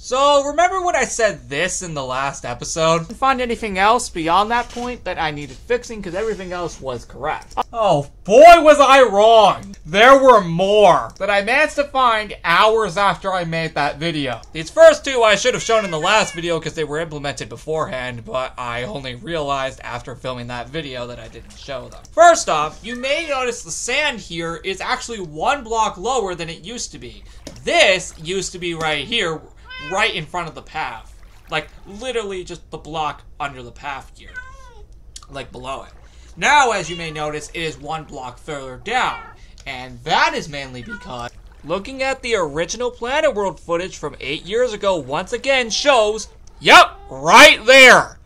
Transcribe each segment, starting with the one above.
So, remember when I said this in the last episode? Didn't find anything else beyond that point that I needed fixing because everything else was correct. Oh boy was I wrong! There were more that I managed to find hours after I made that video. These first two I should have shown in the last video because they were implemented beforehand, but I only realized after filming that video that I didn't show them. First off, you may notice the sand here is actually 1 block lower than it used to be. This used to be right here, right in front of the path. Like, literally just the block under the path here. Like, below it. Now, as you may notice, it is 1 block further down. And that is mainly because looking at the original Planet World footage from 8 years ago once again shows, yep, right there.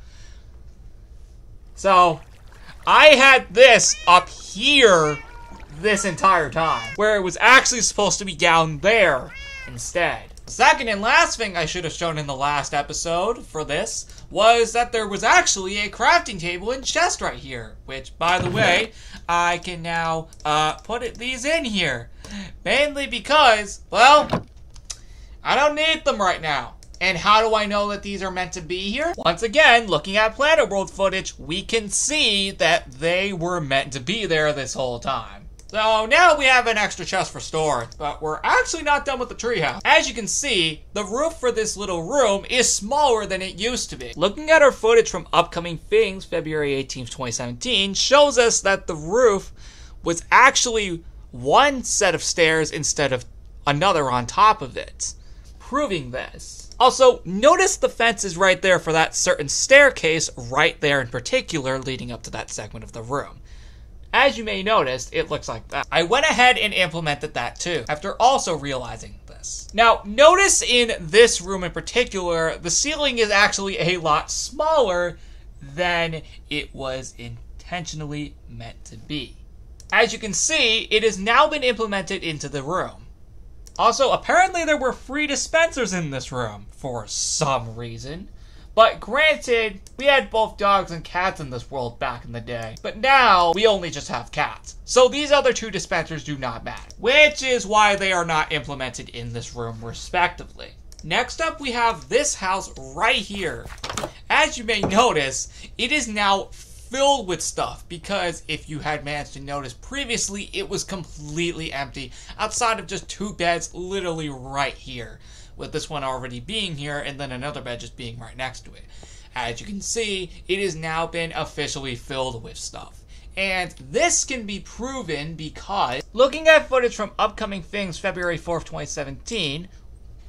So, I had this up here this entire time, where it was actually supposed to be down there instead. The second and last thing I should have shown in the last episode for this was that there was actually a crafting table and chest right here, which, by the way, I can now put these in here. Mainly because, well, I don't need them right now. And how do I know that these are meant to be here? Once again, looking at Planet World footage, we can see that they were meant to be there this whole time. So now we have an extra chest for storage, but we're actually not done with the treehouse. As you can see, the roof for this little room is smaller than it used to be. Looking at our footage from Upcoming Things, February 18th, 2017, shows us that the roof was actually 1 set of stairs instead of another on top of it, proving this. Also, notice the fences right there for that certain staircase right there in particular leading up to that segment of the room. As you may notice, it looks like that. I went ahead and implemented that too, after also realizing this. Now, notice in this room in particular, the ceiling is actually a lot smaller than it was intentionally meant to be. As you can see, it has now been implemented into the room. Also, apparently there were free dispensers in this room, for some reason. But granted, we had both dogs and cats in this world back in the day. But now, we only just have cats. So these other 2 dispensers do not matter. Which is why they are not implemented in this room, respectively. Next up, we have this house right here. As you may notice, it is now filled with stuff. Because if you had managed to notice previously, it was completely empty. Outside of just 2 beds, literally right here. With this one already being here, and then another bed just being right next to it. As you can see, it has now been officially filled with stuff. And this can be proven because, looking at footage from Upcoming Things February 4th, 2017,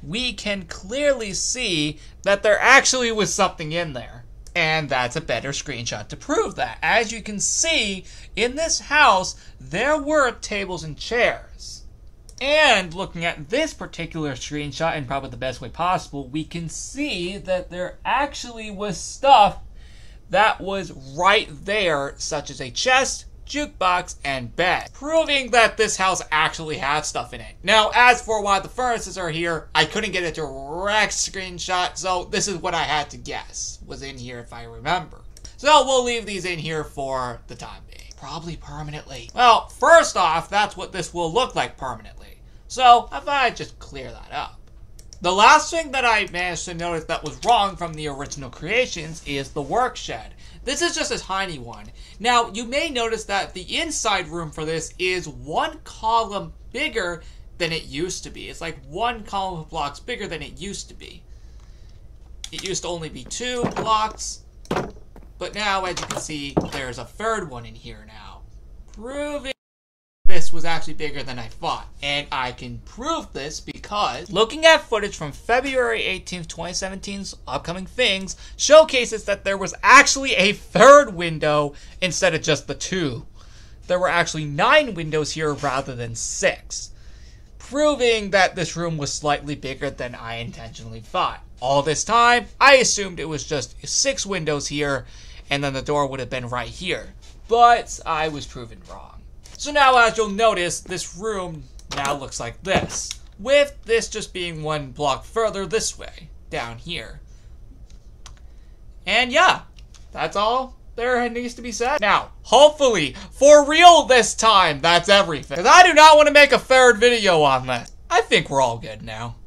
we can clearly see that there actually was something in there. And that's a better screenshot to prove that. As you can see, in this house, there were tables and chairs. And looking at this particular screenshot, in probably the best way possible, we can see that there actually was stuff that was right there, such as a chest, jukebox, and bed, proving that this house actually had stuff in it. Now, as for why the furnaces are here, I couldn't get a direct screenshot, so this is what I had to guess was in here if I remember. So we'll leave these in here for the time being. Probably permanently. Well, first off, that's what this will look like permanently. So, I thought I'd just clear that up. The last thing that I managed to notice that was wrong from the original creations is the work shed. This is just a tiny one. Now, you may notice that the inside room for this is 1 column bigger than it used to be. It's like 1 column of blocks bigger than it used to be. It used to only be 2 blocks, but now, as you can see, there's a 3rd one in here now, proving this was actually bigger than I thought. And I can prove this because looking at footage from February 18th, 2017's Upcoming Things showcases that there was actually a 3rd window instead of just the 2. There were actually 9 windows here rather than 6, proving that this room was slightly bigger than I intentionally thought. All this time, I assumed it was just 6 windows here, and then the door would have been right here. But I was proven wrong. So now, as you'll notice, this room now looks like this, with this just being 1 block further this way, down here. And yeah, that's all there needs to be said. Now, hopefully, for real this time, that's everything. Because I do not want to make a 3rd video on this. I think we're all good now.